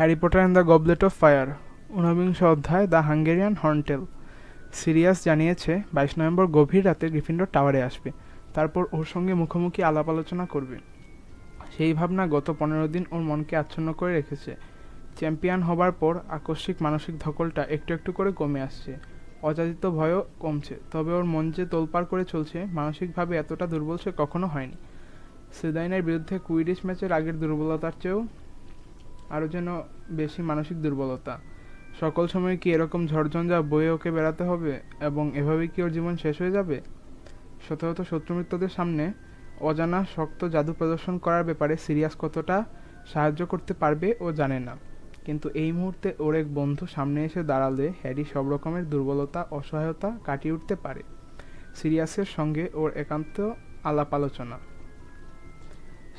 Harry Potter and the goblet of fire ১৯ অধ্যায় the Hungarian হর্নটেল। Serious জানিয়েছে ২২ November গভীর রাতে গ্রিফিন্ডর টাওয়ারে আসবে, তারপর ওর সঙ্গে মুখোমুখি আলাপ আলোচনা করবে। সেই ভাবনা গত ১৫ দিন ওর মনকে আচ্ছন্ন করে রেখেছে। চ্যাম্পিয়ন হবার পর আকস্মিক মানসিক ধকলটা একটু একটু করে কমে আসছে, অযাচিত ভয়ও কমছে, তবে ওর মন যে তোলপাড় করে চলছে, মানসিকভাবে এতটা দুর্বল সে কখনো হয়নি। সিদাইনের বিরুদ্ধে কুইডিচ ম্যাচের আগের দুর্বলতার চেয়েও আরও যেন বেশি মানসিক দুর্বলতা। সকল সময় কি এরকম ঝড়ঝঞ্ঝা বয়ে ওকে বেড়াতে হবে, এবং এভাবেই কি ওর জীবন শেষ হয়ে যাবে? শত শত শত্রুমিত্রদের সামনে অজানা শক্ত জাদু প্রদর্শন করার ব্যাপারে সিরিয়াস কতটা সাহায্য করতে পারবে ও জানে না, কিন্তু এই মুহূর্তে ওর এক বন্ধু সামনে এসে দাঁড়ালে হ্যারি সব রকমের দুর্বলতা অসহায়তা কাটিয়ে উঠতে পারে। সিরিয়াসের সঙ্গে ওর একান্ত আলাপ আলোচনা।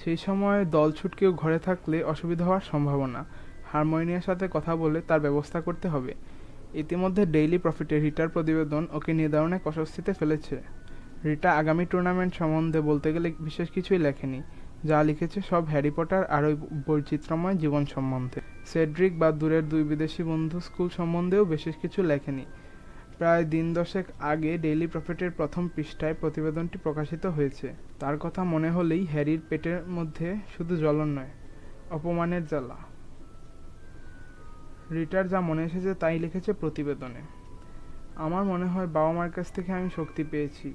সেই সময় দল ছুটকেও ঘরে থাকলে অসুবিধা হওয়ার সম্ভাবনা। হারমোনিয়ার সাথে কথা বলে তার ব্যবস্থা করতে হবে। ইতিমধ্যে ডেইলি প্রফিটে রিটার প্রতিবেদন ওকে নির্ধারণে অস্বস্তিতে ফেলেছে। রিটা আগামী টুর্নামেন্ট সম্বন্ধে বলতে গেলে বিশেষ কিছুই লেখেনি, যা লিখেছে সব হ্যারি পটার আর ওই বৈচিত্র্যময় জীবন সম্বন্ধে। সেড্রিক বা দূরের 2 বিদেশি বন্ধু স্কুল সম্বন্ধেও বিশেষ কিছু লেখেনি। প্রায় দিন 10 আগে ডেইলি প্রফিটের প্রথম পৃষ্ঠায় প্রতিবেদনটি প্রকাশিত হয়েছে। তার কথা মনে হলেই হ্যারির পেটের মধ্যে শুধু জ্বলন নয়, অপমানের জ্বালা। রিটার যা মনে এসেছে তাই লিখেছে প্রতিবেদনে। আমার মনে হয় বাবা মার কাছ থেকে আমি শক্তি পেয়েছি।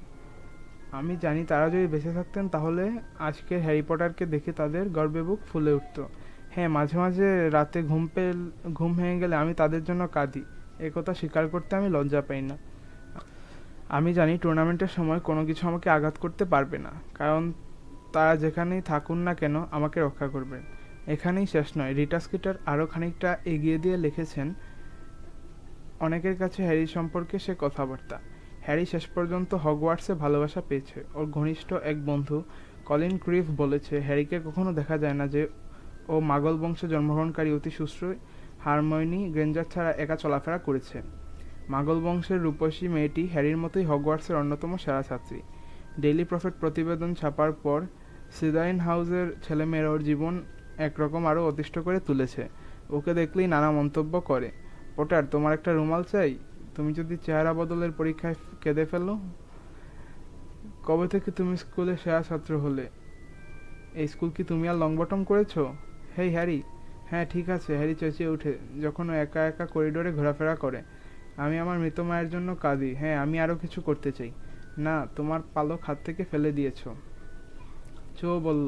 আমি জানি তারা যদি বেঁচে থাকতেন তাহলে আজকের হ্যারি পটারকে দেখে তাদের গর্বে বুক ফুলে উঠত। হ্যাঁ, মাঝে মাঝে রাতে ঘুম ভেঙে গেলে আমি তাদের জন্য কাঁদি। একথা স্বীকার করতে আমি লজ্জা পাই না। আমি জানি টুর্নামেন্টের সময় কোনো কিছু আমাকে আঘাত করতে পারবে না, কারণ তারা যেখানেই থাকুন না কেন আমাকে রক্ষা করবেন। এখানেই শেষ নয়। রিটা স্কিটার আরও খানিকটা এগিয়ে দিয়ে লিখেছেন, অনেকের কাছে হ্যারি সম্পর্কে সে কথাবার্তা। হ্যারি শেষ পর্যন্ত হগওয়ার্টসে ভালোবাসা পেয়েছে। ওর ঘনিষ্ঠ এক বন্ধু কলিন ক্রিফ বলেছে, হ্যারিকে কখনো দেখা যায় না যে ও মাগল বংশে জন্মগ্রহণকারী অতি সুশ্রী হারমায়োনি গ্রেঞ্জার ছাড়া একা চলাফেরা করেছে। মাগল বংশের রূপসী মেয়েটি হ্যারির মতোই হগওয়ার্টসের অন্যতম সেরা ছাত্রী। ডেইলি প্রফিট প্রতিবেদন ছাপার পর সিদাইন হাউসের ছেলেমেয়েরা ওর জীবন একরকম আরও অতিষ্ঠ করে তুলেছে। ওকে দেখলেই নানা মন্তব্য করে। পটার, তোমার একটা রুমাল চাই? তুমি যদি চেহারা বদলের পরীক্ষায় কেঁদে ফেলো? কবে থেকে তুমি স্কুলে সেরা ছাত্র হলে? এই স্কুল কি তুমি আর লং বটম করেছো? হেই হ্যারি। হ্যাঁ ঠিক আছে, হ্যারি চেঁচিয়ে ওঠে যখন ও একা একা করিডোরে ঘোরাফেরা করে। আমি আমার মৃত মায়ের জন্য কাঁদি। হ্যাঁ, আমি আরও কিছু করতে চাই। না, তোমার পালক হাত থেকে ফেলে দিয়েছো। চো বলল।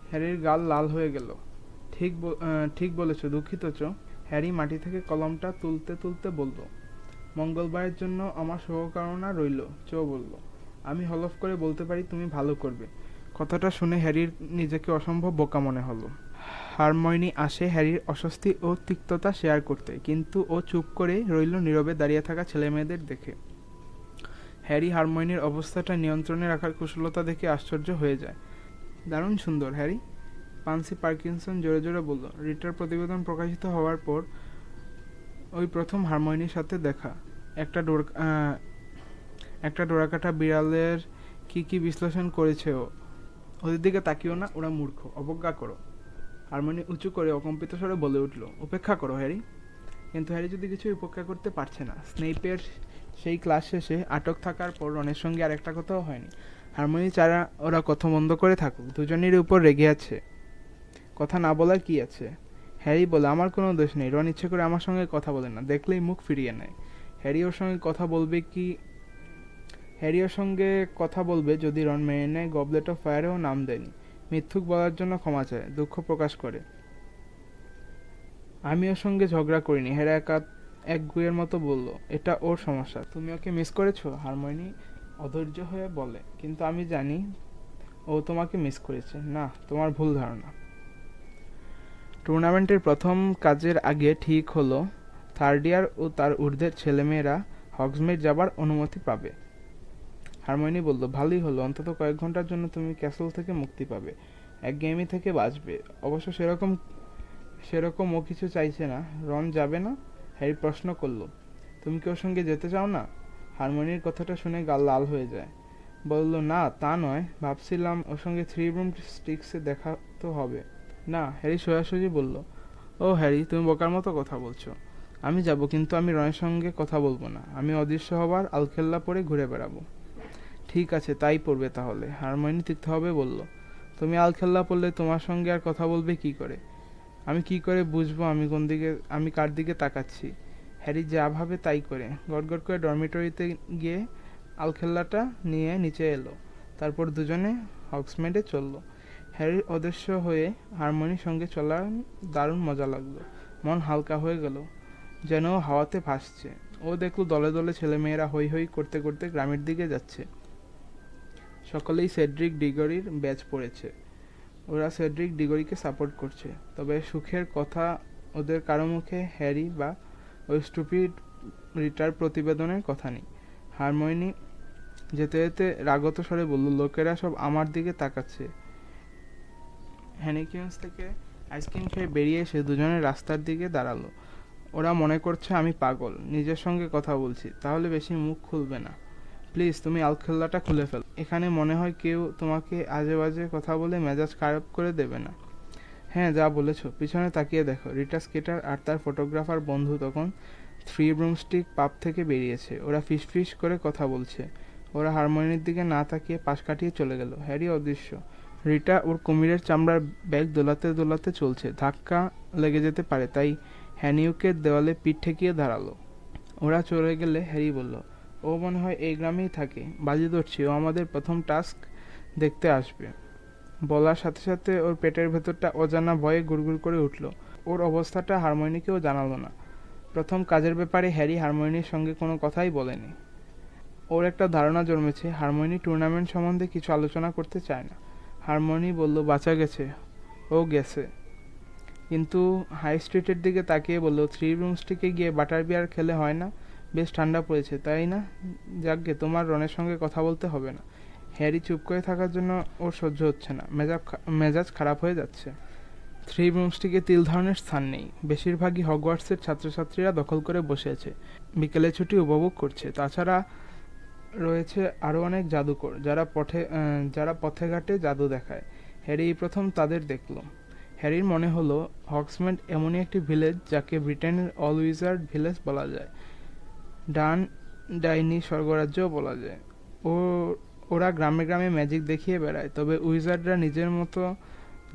হ্যারির গাল লাল হয়ে গেল। ঠিক বলেছ, দুঃখিত চো। হ্যারি মাটি থেকে কলমটা তুলতে তুলতে বলল, মঙ্গলবারের জন্য আমার শুভকামনা রইল। চো বলল, আমি হলফ করে বলতে পারি তুমি ভালো করবে। কথাটা শুনে হ্যারির নিজেকে অসম্ভব বোকা মনে হলো। হারমোনি আসে হ্যারির অস্বস্তি ও তিক্ততা শেয়ার করতে, কিন্তু ও চুপ করে রইল নীরবে দাঁড়িয়ে থাকা ছেলেমেয়েদের দেখে। হ্যারি হারমোনির অবস্থাটা নিয়ন্ত্রণে রাখার কুশলতা দেখে আশ্চর্য হয়ে যায়। দারুণ সুন্দর হ্যারি, পান্সি পার্কিনসন জোরে জোরে বলল। রিটার প্রতিবেদন প্রকাশিত হওয়ার পর ওই প্রথম হারমোনির সাথে দেখা। একটা ডোরাকাটা বিড়ালের কি বিশ্লেষণ করেছে ও। ওদের দিকে তাকিও না, ওরা মূর্খ, অবজ্ঞা করো। হারমোনি উঁচু করে অকম্পিত স্বরে বলে উঠল, উপেক্ষা করো হ্যারি। কিন্তু হ্যারি যদি কিছুই উপেক্ষা করতে পারছে না। স্নেইপের সেই ক্লাস শেষে আটক থাকার পর রনের সঙ্গে আর একটা কথাও হয়নি। হারমোনি চারা ওরা কথা বন্ধ করে থাকুক, দুজনেরই উপর রেগে আছে। কথা না বলার কি আছে? হ্যারি বলে, আমার কোনো দোষ নেই। রন ইচ্ছে করে আমার সঙ্গে কথা বলে না, দেখলেই মুখ ফিরিয়ে নেয়। হ্যারি ওর সঙ্গে কথা বলবে যদি রন মেনে নেয় গবলেট অফ ফায়ারেও নাম দেয়নি। মিথ্যুক বলার জন্য ক্ষমা চায়, দুঃখ প্রকাশ করে। আমি ওর সঙ্গে ঝগড়া করিনি। হ্যারি এক গুয়ের মতো বলল, এটা ওর সমস্যা। তুমি ওকে মিস করেছো? হারমোনি অধৈর্য হয়ে বলে, কিন্তু আমি জানি ও তোমাকে মিস করেছে। না, তোমার ভুল ধারণা। টুর্নামেন্টের প্রথম কাজের আগে ঠিক হলো থার্ড ইয়ার ও তার ঊর্ধ্বের ছেলেমেয়েরা হগসমিড যাবার অনুমতি পাবে। হারমোনি বলল, ভালোই হলো, অন্তত কয়েক ঘন্টার জন্য তুমি ক্যাসল থেকে মুক্তি পাবে, একঘেয়েমি থেকে বাঁচবে। অবশ্য সেরকম ও কিছু চাইছে না। রন যাবে না? হ্যারি প্রশ্ন করল। তুমি কি ওর সঙ্গে যেতে চাও না? হারমোনির কথাটা শুনে গাল লাল হয়ে যায়। বলল, না তা নয়, ভাবছিলাম ওর সঙ্গে 3 রুম স্টিক্সে দেখা তো হবে। না, হ্যারি সোজাসুজি বলল। ও হ্যারি, তুমি বোকার মতো কথা বলছো। আমি যাব, কিন্তু আমি রনের সঙ্গে কথা বলবো না। আমি অদৃশ্য হবার আলখেল্লা পরে ঘুরে বেড়াবো। ঠিক আছে, তাই পড়বে তাহলে, হারমোনি তিক্তভাবে বলল। তুমি আলখেল্লা পড়লে তোমার সঙ্গে আর কথা বলবে কি করে? আমি কি করে বুঝবো আমি কার দিকে তাকাচ্ছি? হ্যারি যা ভাবে তাই করে গটগট করে ডরমিটরিতে গিয়ে আলখেল্লাটা নিয়ে নিচে এলো। তারপর দুজনে হগসমিডে চলল। হ্যারির অদৃশ্য হয়ে হারমোনির সঙ্গে চলার দারুণ মজা লাগলো। মন হালকা হয়ে গেল, যেন ও হাওয়াতে ভাসছে। ও দেখল দলে দলে ছেলেমেয়েরা হৈ হৈ করতে করতে গ্রামের দিকে যাচ্ছে। সকলেই সেড্রিক ডিগরির ব্যাচ পড়েছে। ওরা সেড্রিক ডিগরিকে সাপোর্ট করছে। তবে সুখের কথা ওদের কারো মুখে হ্যারি বা ওই স্টুপিড রিটার প্রতিবেদনের কথা নেই। হারমোনি যেতে যেতে রাগত স্বরে বলল, লোকেরা সব আমার দিকে তাকাচ্ছে। হ্যানিকিউন্স থেকে আইসক্রিম খেয়ে বেরিয়ে এসে দুজনে রাস্তার দিকে দাঁড়ালো। ওরা মনে করছে আমি পাগল, নিজের সঙ্গে কথা বলছি। তাহলে বেশি মুখ খুলবে না প্লিজ, তুমি আলখেল্লাটা খুলে ফেলো। এখানে মনে হয় কেউ তোমাকে আজে বাজে কথা বলে মেজাজ খারাপ করে দেবে না। হ্যাঁ, যা বলেছ। পিছনে তাকিয়ে দেখো, রিটা স্কেটার আর তার ফটোগ্রাফার বন্ধু তখন থ্রি ব্রুমস্টিক পাব থেকে বেরিয়েছে। ওরা ফিস করে কথা বলছে। ওরা হারমোনির দিকে না তাকিয়ে পাশ কাটিয়ে চলে গেল। হ্যারি অদৃশ্য। রিটা ওর কুমিরের চামড়ার ব্যাগ দোলাতে দোলাতে চলছে। ধাক্কা লেগে যেতে পারে, তাই হ্যানিউকে দেওয়ালে পিঠ ঠেকিয়ে দাঁড়ালো। ওরা চলে গেলে হ্যারি বলল, ও মনে হয় এই গ্রামেই থাকে। বাজি ধরছি ও আমাদের প্রথম টাস্ক দেখতে আসবে। বলার সাথে সাথে ওর পেটের ভেতরটা অজানা ভয়ে গুড়গুড় করে উঠল। ওর অবস্থাটা হারমোনিকেও জানালো না। প্রথম কাজের ব্যাপারে হ্যারি হারমোনির সঙ্গে কোনো কথাই বলেনি। ওর একটা ধারণা জন্মেছে হারমোনি টুর্নামেন্ট সম্বন্ধে কিছু আলোচনা করতে চায় না। হারমোনি বলল, বাঁচা গেছে। ও গেছে, কিন্তু হাই স্ট্রিটের দিকে তাকিয়ে বলল, থ্রি রুমস্টিকে গিয়ে বাটার বিয়ার খেলে হয় না? বেশ ঠান্ডা পড়েছে, তাই না? যাকগে, তোমার রনের সঙ্গে কথা বলতে হবে না। হ্যারি চুপ করে থাকার জন্য ওর সহ্য হচ্ছে না। মেজাজ খারাপ হয়ে যাচ্ছে। থ্রি ব্রুমস্টিকে তিল ধরনের স্থান নেই। বেশিরভাগই হগওয়ার্টসের ছাত্রছাত্রীরা দখল করে বসে আছে, বিকেলে ছুটি উপভোগ করছে। তাছাড়া রয়েছে আরও অনেক জাদুকর, যারা পথে ঘাটে জাদু দেখায়। হ্যারি এই প্রথম তাদের দেখল। হ্যারির মনে হলো হগসমিড এমনই একটি ভিলেজ যাকে ব্রিটেনের অল উইজার্ড ভিলেজ বলা যায়, ডান ডাইনি স্বর্গরাজ্যও বলা যায়। ওরা গ্রামে গ্রামে ম্যাজিক দেখিয়ে বেড়ায়, তবে উইজার্ডরা নিজের মতো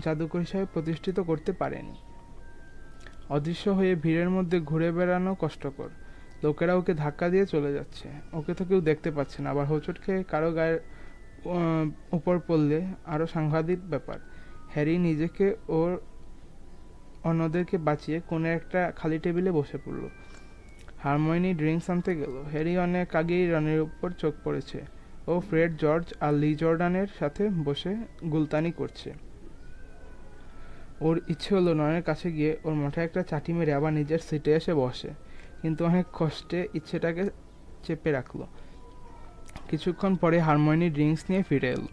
জাদুকর হিসাবে প্রতিষ্ঠিত করতে পারেনি। অদৃশ্য হয়ে ভিড়ের মধ্যে ঘুরে বেড়ানো কষ্টকর। লোকেরা ওকে ধাক্কা দিয়ে চলে যাচ্ছে। ওকে তো কেউ দেখতে পাচ্ছে না। আবার হোঁচট খেয়ে কারো গায়ের উপর পড়লে আরও সাংঘাতিক ব্যাপার। হ্যারি নিজেকে ওর অন্যদেরকে বাঁচিয়ে কোণে একটা খালি টেবিলে বসে পড়ল। হারমোনি ড্রিঙ্কস আনতে গেল। হ্যারি অনেক আগেই রনের উপর চোখ পড়েছে। ও ফ্রেড, জর্জ আর লি জর্ডানের সাথে বসে গুলতানি করছে। ওর ইচ্ছে হলো রনের কাছে গিয়ে ওর মাথায় একটা চাটি মেরে আবার নিজের সিটে এসে বসে, কিন্তু অনেক কষ্টে ইচ্ছেটাকে চেপে রাখলো। কিছুক্ষণ পরে হারমোনি ড্রিঙ্কস নিয়ে ফিরে এলো।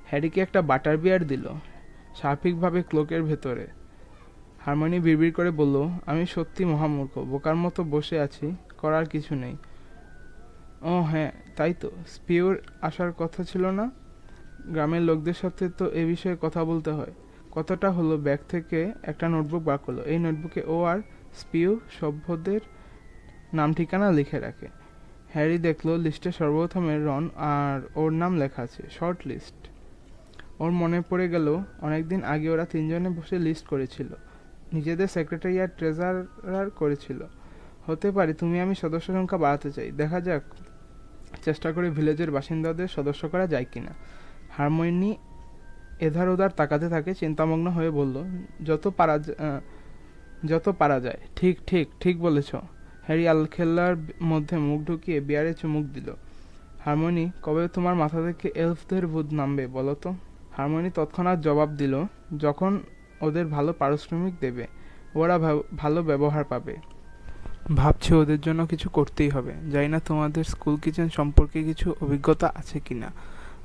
হ্যারিকে একটা বাটার বিয়ার দিল, স্বাভাবিকভাবে ক্লোকের ভেতরে। হারমোনি বিড়বিড় করে বলল, আমি সত্যি মহামূর্খ, বোকার মতো বসে আছি, করার কিছু নেই। ও হ্যাঁ, তাই তো, স্পিওর আসার কথা ছিল না? গ্রামের লোকদের সাথে তো এ বিষয়ে কথা বলতে হয়। কতটা হলো, ব্যাগ থেকে একটা নোটবুক বার করলো। এই নোটবুকে ও আর স্পিও সভ্যদের নাম ঠিকানা লিখে রাখে। হ্যারি দেখলো লিস্টে সর্বপ্রথমে রন আর ওর নাম লেখা আছে, শর্ট লিস্ট। ওর মনে পড়ে গেল অনেকদিন আগে ওরা তিনজনে বসে লিস্ট করেছিল, নিজেদের সেক্রেটারি আর ট্রেজারার করেছিল। হতে পারে তুমি আমি সদস্য সংখ্যা বাড়াতে চাই, দেখা যাক চেষ্টা করে ভিলেজের বাসিন্দাদের সদস্য করা যায় কিনা। হারমোনি এধার ওধার তাকাতে থাকে, চিন্তামগ্ন হয়ে বলল, যত পারা যায়। ঠিক ঠিক ঠিক বলেছ। হ্যারি আলখেল্লার মধ্যে মুখ ঢুকিয়ে বিয়ারে চুমুক দিল। হারমোনি, কবে তোমার মাথা থেকে এলফদের ভূত নামবে বলো তো? হারমোনি তৎক্ষণাৎ জবাব দিল, যখন ওদের ভালো পারিশ্রমিক দেবে, ওরা ভালো ব্যবহার পাবে। ভাবছি ওদের জন্য কিছু করতেই হবে। জানি না তোমাদের স্কুল কিচেন সম্পর্কে কিছু অভিজ্ঞতা আছে কিনা।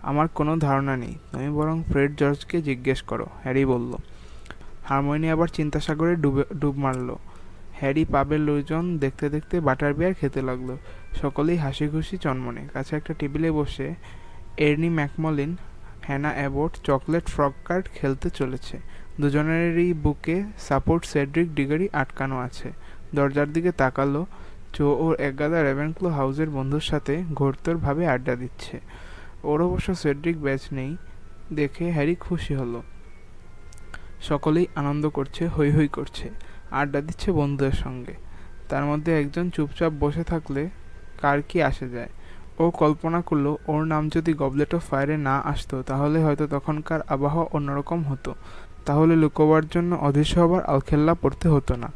আমার কোনো ধারণা নেই, তুমি বরং ফ্রেড জর্জকে জিজ্ঞেস করো, হ্যারি বলল। হারমোনি আবার চিন্তাসাগরে ডুব মারল। হ্যারি পাবের লোকজন দেখতে দেখতে বাটার বিয়ার খেতে লাগলো। সকলেই হাসি খুশি চনমনে। কাছে একটা টেবিলে বসে এর্নি ম্যাকমলিন, হ্যানা অ্যাবট চকলেট ফ্রগ কার্ড খেলতে চলেছে। দুজনেরই বুকে সাপোর্ট সেড্রিক ডিগরি আটকানো আছে। দরজার দিকে তাকালো। জো ওর একগাদা রেভেনক্লো হাউসের বন্ধুর সাথে ঘোরতোরভাবে আড্ডা দিচ্ছে। ওর অবশ্য সেড্রিক ব্যাচ নেই দেখে হ্যারি খুশি হলো। সকলেই আনন্দ করছে, হৈ হৈ করছে, আড্ডা দিচ্ছে বন্ধুদের সঙ্গে। তার মধ্যে একজন চুপচাপ বসে থাকলে কার কি আসে যায়। ও কল্পনা করলো ওর নাম যদি গবলেট অফ ফায়ারে না আসতো তাহলে হয়তো তখনকার আবহাওয়া অন্যরকম হতো। তাহলে লুকোবার জন্য অদৃশ্য হবার আলখেল্লা পড়তে হতো না।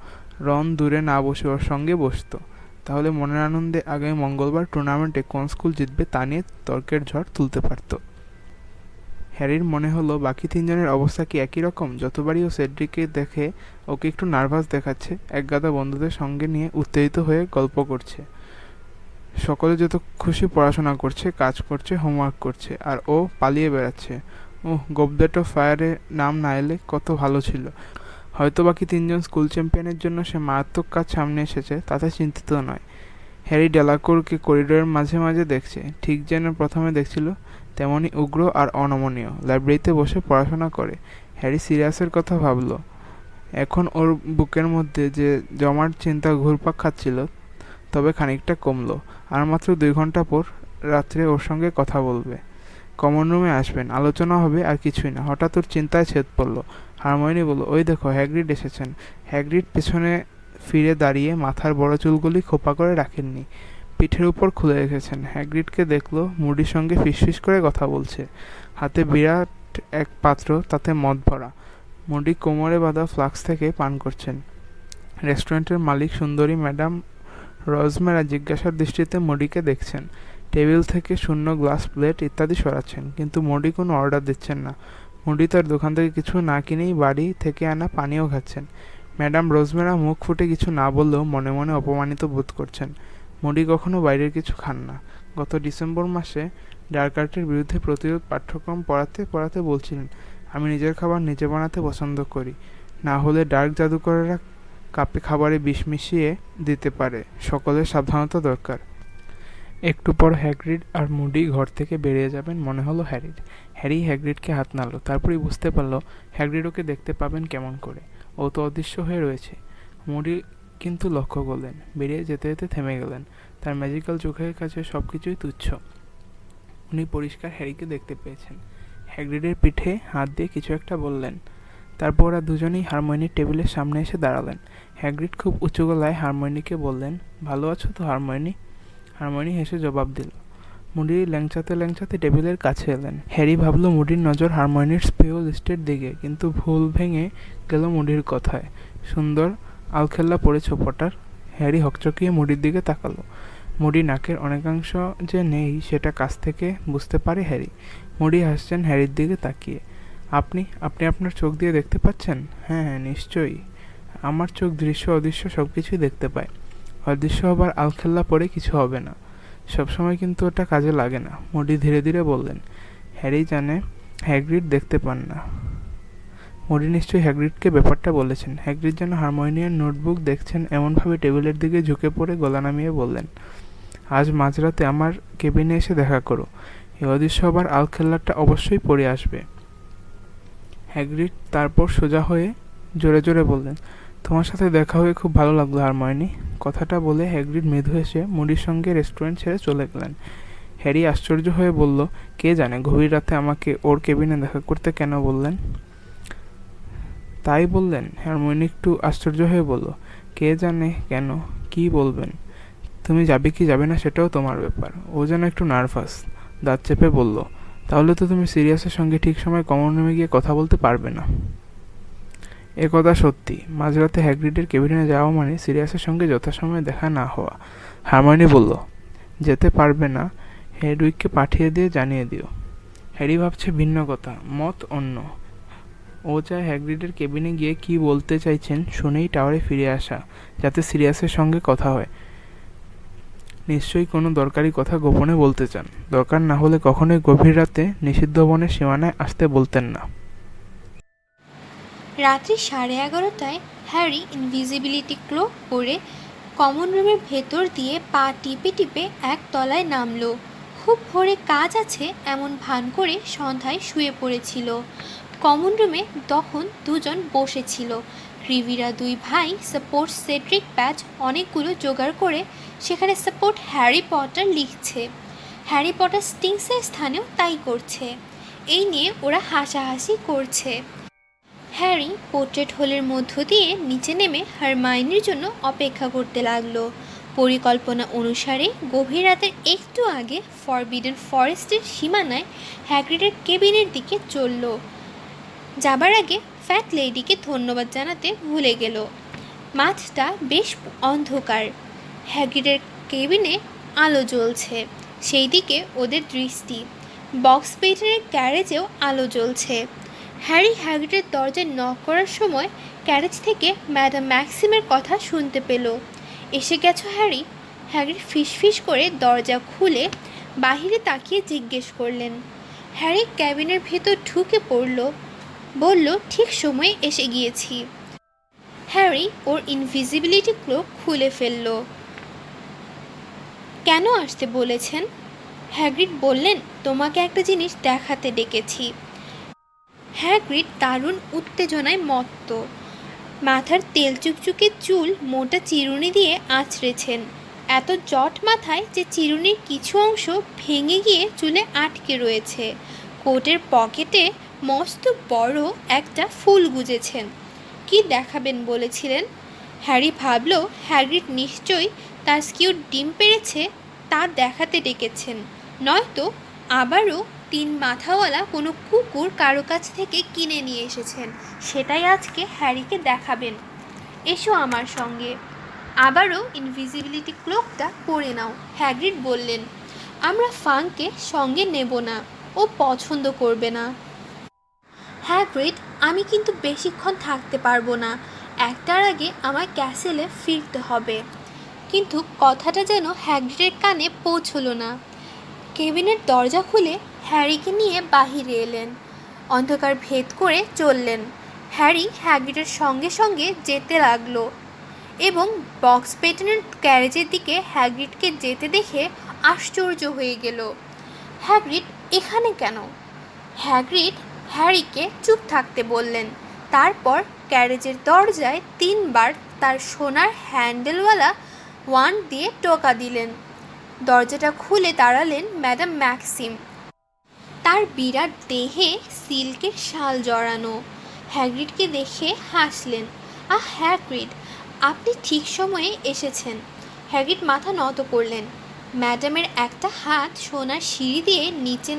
রন দূরে না বসে ওর সঙ্গে বসতো। তাহলে মনের আনন্দে আগামী মঙ্গলবার টুর্নামেন্টে কোন স্কুল জিতবে তা নিয়ে তর্কের ঝড় তুলতে পারত। হ্যারির মনে হলো বাকি তিনজনের অবস্থা কি একই রকম। যতবারই ও সেড্রিককে দেখে ওকে একটু নার্ভাস দেখাচ্ছে, একগাদা বন্ধুদের সঙ্গে নিয়ে উত্তেজিত হয়ে গল্প করছে। সকলে যত খুশি পড়াশোনা করছে, কাজ করছে, হোমওয়ার্ক করছে, আর ও পালিয়ে বেড়াচ্ছে। গবলেট অফ ফায়ারে নাম না এলে কত ভালো ছিল। হয়তো বাকি তিনজন স্কুল চ্যাম্পিয়নের জন্য সে মারাত্মক কাজ সামনে এসেছে, তাতে চিন্তিত নয়। হ্যারি ডেলাকোরকে করিডোরের মাঝে মাঝে দেখছে, ঠিক যেন প্রথমে দেখছিল তেমনই উগ্র আর অনমনীয়। লাইব্রেরিতে বসে পড়াশোনা করে। হ্যারি সিরিয়াসের কথা ভাবল। এখন ওর বুকের মধ্যে যে জমাট চিন্তা ঘুরপাক খাচ্ছিল তবে খানিকটা কমলো। আর মাত্র 2 ঘন্টা পর রাত্রে ওর সঙ্গে কথা বলবে। কমন রুমে আসবেন, আলোচনা হবে, আর কিছুই না। হঠাৎ ওর চিন্তায় ছেদ পড়ল। হারমায়োনি বলল, ওই দেখো হ্যাগ্রিড এসেছেন। হ্যাগ্রিড পেছনে ফিরে দাঁড়িয়ে মাথার বড় চুলগুলি খোপা করে রাখেননি, পিঠের উপর খুলে রেখেছেন। হ্যাগ্রিডকে দেখলো মুডির সঙ্গে ফিসফিস করে কথা বলছে। হাতে বিরাট এক পাত্র, তাতে মদ ভরা। মুডি কোমরে বাঁধা ফ্লাক্স থেকে পান করছেন। রেস্টুরেন্টের মালিক সুন্দরী ম্যাডাম রজমেরা জিজ্ঞাসার দৃষ্টিতে মুডিকে দেখছেন। টেবিল থেকে শূন্য গ্লাস, প্লেট ইত্যাদি সরাচ্ছেন, কিন্তু মুডি কোনো অর্ডার দিচ্ছেন না। মুডি তার দোকান থেকে কিছু না কিনেই বাড়ি থেকে আনা পানীয় খাচ্ছেন। ম্যাডাম রোজমেরা মুখ ফুটে কিছু না বললেও মনে মনে অপমানিত বোধ করছেন। মুডি কখনো বাইরের কিছু খান না। গত ডিসেম্বর মাসে ডার্ক আর্টের বিরুদ্ধে প্রতিরোধ পাঠ্যক্রম পড়াতে পড়াতে বলছিলেন, আমি নিজের খাবার নিজে বানাতে পছন্দ করি, না হলে ডার্ক জাদুকরেরা কাপে খাবারে বিষ মিশিয়ে দিতে পারে। সকলের সাবধানতা দরকার। একটু পর হ্যাগ্রিড আর মুডি ঘর থেকে বেরিয়ে যাবেন মনে হলো হ্যারির। হ্যারি হ্যাগ্রিডকে হাত নাড়ল। তারপরেই বুঝতে পারল হ্যাগ্রিড ওকে দেখতে পাবেন কেমন করে। ও তো অদৃশ্য হয়ে রয়েছে। মুডি কিন্তু লক্ষ্য করলেন, বেরিয়ে যেতে যেতে থেমে গেলেন। তার ম্যাজিক্যাল চোখের কাছে সব কিছুই তুচ্ছ। উনি পরিষ্কার হ্যারিকে দেখতে পেয়েছেন। হ্যাগ্রিডের পিঠে হাত দিয়ে কিছু একটা বললেন। তারপর ওরা দুজনেই হারমোনির টেবিলের সামনে এসে দাঁড়ালেন। হ্যাগ্রিড খুব উঁচু গলায় হারমোনিকে বললেন, ভালো আছো তো হারমোনি? হারমোনি হেসে জবাব দিল। মুডি ল্যাংচাতে ল্যাংচাতে টেবিলের কাছে এলেন। হ্যারি ভাবল মুডির নজর হারমোনির স্পেও লিস্টের দিকে, কিন্তু ভুল ভেঙে গেল মুডির কথায়। সুন্দর আলখেল্লা পড়ে ছোপটার। হ্যারি হকচকিয়ে মুডির দিকে তাকালো। মুডি নাকের অনেকাংশ যে নেই সেটা কাছ থেকে বুঝতে পারে হ্যারি। মুডি হাসছেন হ্যারির দিকে তাকিয়ে। আপনি আপনি আপনার চোখ দিয়ে দেখতে পাচ্ছেন? হ্যাঁ হ্যাঁ, নিশ্চয়ই। আমার চোখ দৃশ্য অদৃশ্য সব কিছুই দেখতে পায়। অদৃশ্য হবার আলখেল্লা পড়ে কিছু হবে না। সবসময় কিন্তু ওটা কাজে লাগে না। মুডি ধীরে ধীরে বললেন। হ্যারি জানে হ্যাগ্রিড দেখতে পান না। মুডি নিশ্চয়ই হ্যাগ্রিডকে ব্যাপারটা বলেছেন। হ্যাগ্রিড যেন হারমোনিয়ার নোটবুক দেখছেন এমনভাবে টেবিলের দিকে ঝুঁকে পড়ে গলা নামিয়ে বললেন, আজ মাঝরাতে আমার কেবিনে এসে দেখা করো। এই অদৃশ্য হবার আলখেল্লাটা অবশ্যই পড়ে আসবে। হ্যাগ্রিড তারপর সোজা হয়ে জোরে জোরে বললেন, তোমার সাথে দেখা হয়ে খুব ভালো লাগলো হারমোনি। কথাটা বলে হ্যাগ্রিড মৃদু এসে মুডির সঙ্গে রেস্টুরেন্ট ছেড়ে চলে গেলেন। হ্যারি আশ্চর্য হয়ে বলল, কে জানে গভীর রাতে আমাকে ওর কেবিনে দেখা করতে কেন বললেন? তাই বললেন? হারমোনি একটু আশ্চর্য হয়ে বলল, কে জানে কেন, কি বলবেন? তুমি যাবে কি যাবে না সেটাও তোমার ব্যাপার। ও যেন একটু নার্ভাস, দাঁত চেপে বলল, তাহলে তো তুমি সিরিয়াসের সঙ্গে ঠিক সময় কমন রুমে গিয়ে কথা বলতে পারবে না। এ কথা সত্যি। মাঝরাতে হ্যাগ্রিডের কেবিনে যাওয়া মানে সিরিয়াসের সঙ্গে যথাসময়ে দেখা না হওয়া। হারমোনি বলল, যেতে পারবে না, হেডউইককে পাঠিয়ে দিয়ে জানিয়ে দিও। হ্যারি ভাবছে ভিন্ন কথা, মত অন্য। ও চায় হ্যাগ্রিডের কেবিনে গিয়ে কি বলতে চাইছেন শুনেই টাওয়ারে ফিরে আসা, যাতে সিরিয়াসের সঙ্গে কথা হয়। নিশ্চয়ই কোনো দরকারি কথা গোপনে বলতে চান। দরকার না হলে কখনোই গভীর রাতে নিষিদ্ধ বনের সীমানায় আসতে বলতেন না। রাত্রি 11:30টায় হ্যারি ইনভিজিবিলিটি ক্লোক পরে কমন রুমের ভেতর দিয়ে পা টিপে টিপে এক তলায় নামলো। খুব ভোরে কাজ আছে এমন ভান করে সন্ধ্যায় শুয়ে পড়েছিল। কমন রুমে তখন দুজন বসেছিল। ক্রিভিরা দুই ভাই সাপোর্ট সেড্রিক ব্যাজ অনেকগুলো জোগাড় করে সেখানে সাপোর্ট হ্যারি পটার লিখছে। হ্যারি পটার স্টিংসের স্থানেও তাই করছে। এই নিয়ে ওরা হাসাহাসি করছে। হ্যারি পোর্ট্রেট হোলের মধ্য দিয়ে নিচে নেমে হারমাইনির জন্য অপেক্ষা করতে লাগলো। পরিকল্পনা অনুসারে গভীর রাতের একটু আগে ফরবিডেন ফরেস্টের সীমানায় হ্যাগ্রিডের কেবিনের দিকে চলল। যাবার আগে ফ্যাট লেডিকে ধন্যবাদ জানাতে ভুলে গেল। মাঠটা বেশ অন্ধকার। হ্যাগ্রিডের কেবিনে আলো জ্বলছে, সেই দিকে ওদের দৃষ্টি। বক্স পেটারের গ্যারেজেও আলো জ্বলছে। হ্যারি হ্যাগ্রিডের দরজায় নক করার সময় গ্যারেজ থেকে ম্যাডাম ম্যাক্সিমের কথা শুনতে পেল। এসে গেছো হ্যারি? হ্যাগ্রিড ফিসফিস করে দরজা খুলে বাহিরে তাকিয়ে জিজ্ঞেস করলেন। হ্যারি ক্যাবিনের ভেতর ঢুকে পড়ল, বলল, ঠিক সময়ে এসে গিয়েছি। হ্যারি ওর ইনভিজিবিলিটি ক্লোক খুলে ফেলল। কেন আসতে বলেছেন? হ্যাগ্রিড বললেন, তোমাকে একটা জিনিস দেখাতে ডেকেছি। হ্যাগ্রিড দারুণ উত্তেজনায় মত্ত। মাথার তেল চুকচুকে চুল মোটা চিরুনি দিয়ে আঁচড়েছেন। এত জট মাথায় যে চিরুনির কিছু অংশ ভেঙে গিয়ে চুলে আটকে রয়েছে। কোটের পকেটে মস্ত বড় একটা ফুল গুজেছেন। কি দেখাবেন বলেছিলেন? হ্যারি ভাবল হ্যাগ্রিড নিশ্চয়ই তার স্কিউর ডিম পেড়েছে তা দেখাতে ডেকেছেন, নয়তো আবারও 3 মাথাওয়ালা কোনো কুকুর কারো কাছ থেকে কিনে নিয়ে এসেছেন, সেটাই আজকে হ্যারিকে দেখাবেন। এসো আমার সঙ্গে। আবারও ইনভিজিবিলিটি ক্লোকটা পরে নাও, হ্যাগ্রিড বললেন। আমরা ফাংকে সঙ্গে নেব না, ও পছন্দ করবে না। হ্যাগ্রিড, আমি কিন্তু বেশিক্ষণ থাকতে পারবো না। একটার আগে আমার ক্যাসেলে ফিরতে হবে। কিন্তু কথাটা যেন হ্যাগ্রিডের কানে পৌঁছলো না। কেবিনের দরজা খুলে হ্যারিকে নিয়ে বাহিরে এলেন। অন্ধকার ভেদ করে চললেন। হ্যারি হ্যাগ্রিডের সঙ্গে সঙ্গে যেতে লাগলো এবং বক্স পেটনের গ্যারেজের দিকে হ্যাগ্রিডকে যেতে দেখে আশ্চর্য হয়ে গেল। হ্যাগ্রিড এখানে কেন? হ্যাগ্রিড হ্যারিকে চুপ থাকতে বললেন। তারপর গ্যারেজের দরজায় 3 বার তার সোনার হ্যান্ডেলওয়ালা ওয়ান্ড দিয়ে টোকা দিলেন। দরজাটা খুলে দাঁড়ালেন ম্যাডাম ম্যাক্সিম। তার বিরাট দেহে সিল্কের শাল জড়ানো। হ্যাগ্রিডকে দেখে হাসলেন। আহ হ্যাগ্রিড, আপনি ঠিক সময়ে এসেছেন। হ্যাগ্রিড মাথা নত করলেন। ম্যাডামের একটা হাত সোনার সিঁড়ি দিয়ে নিচে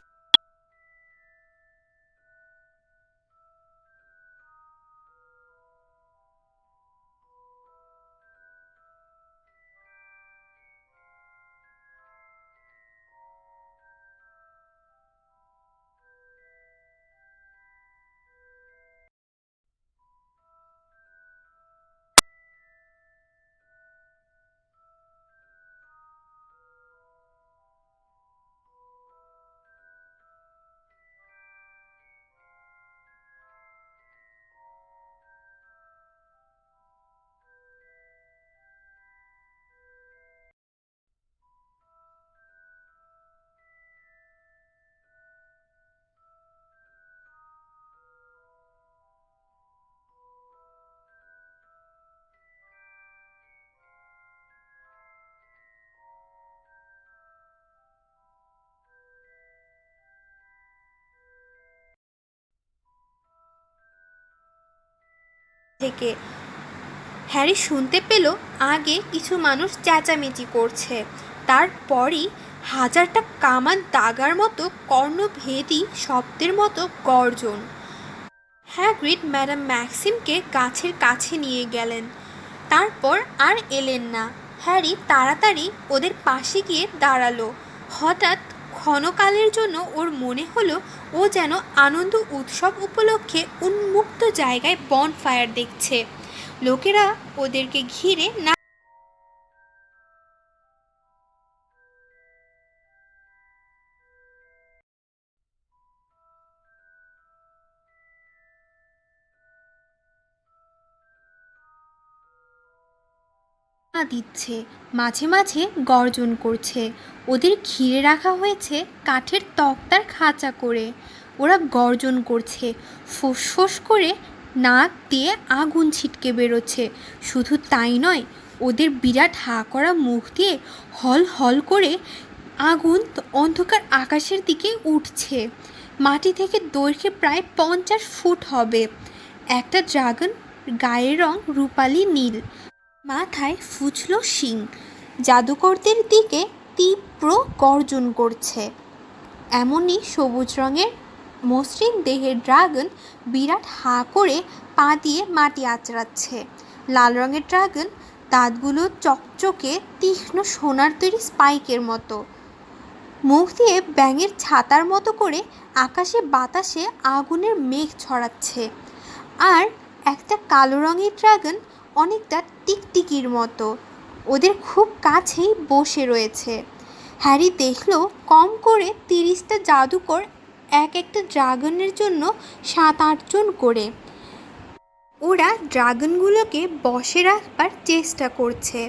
থেকে। হ্যারি শুনতে পেল আগে কিছু মানুষ চেঁচামেচি করছে, তারপরই হাজারটা কামান দাগার মতো কর্ণভেদী শব্দের মতো গর্জন। হ্যাগ্রিড ম্যাডাম ম্যাক্সিমকে গাছের কাছে নিয়ে গেলেন। তারপর আর এলেন না। হ্যারি তাড়াতাড়ি ওদের পাশে গিয়ে দাঁড়ালো। হঠাৎ ক্ষণকালের জন্য ওর মনে হলো ও যেন আনন্দ উৎসব উপলক্ষে উন্মুক্ত জায়গায় বনফায়ার দেখছে। লোকেরা ওদেরকে ঘিরে না দিচ্ছে, মাঝে মাঝে গর্জন করছে। ওদের ঘিরে রাখা হয়েছে কাঠের তক্তার খাঁচা করে। ওরা গর্জন করছে, ফোঁস করে নাক দিয়ে আগুন ছিটকে বেরোচ্ছে। শুধু তাই নয়, ওদের বিরাট হাঁ করা মুখ দিয়ে হল হল করে আগুন অন্ধকার আকাশের দিকে উঠছে। মাটি থেকে দৈর্ঘ্যে প্রায় 50 ফুট হবে। একটা ড্রাগন, গায়ের রং রূপালি নীল, মাথায় ফুচলো শিং, জাদুকরদের দিকে তীব্র গর্জন করছে। এমনই সবুজ রঙের মসৃণ দেহের ড্রাগন বিরাট হাঁ করে পা দিয়ে মাটি আঁচড়াচ্ছে। লাল রঙের ড্রাগন, দাঁতগুলো চকচকে তীক্ষ্ণ সোনার তৈরি স্পাইকের মতো, মুখ দিয়ে ব্যাঙের ছাতার মতো করে আকাশে বাতাসে আগুনের মেঘ ছড়াচ্ছে। আর একটা কালো রঙের ড্রাগন, অনেকটা টিকটিকির মতো, ওদের খুব কাছেই বসে রয়েছে। হ্যারি দেখল কম করে 30টা জাদুকর এক একটা ড্রাগনের জন্য 7-8 জন করে। ওরা ড্রাগনগুলোকে বসে রাখবার চেষ্টা করছে।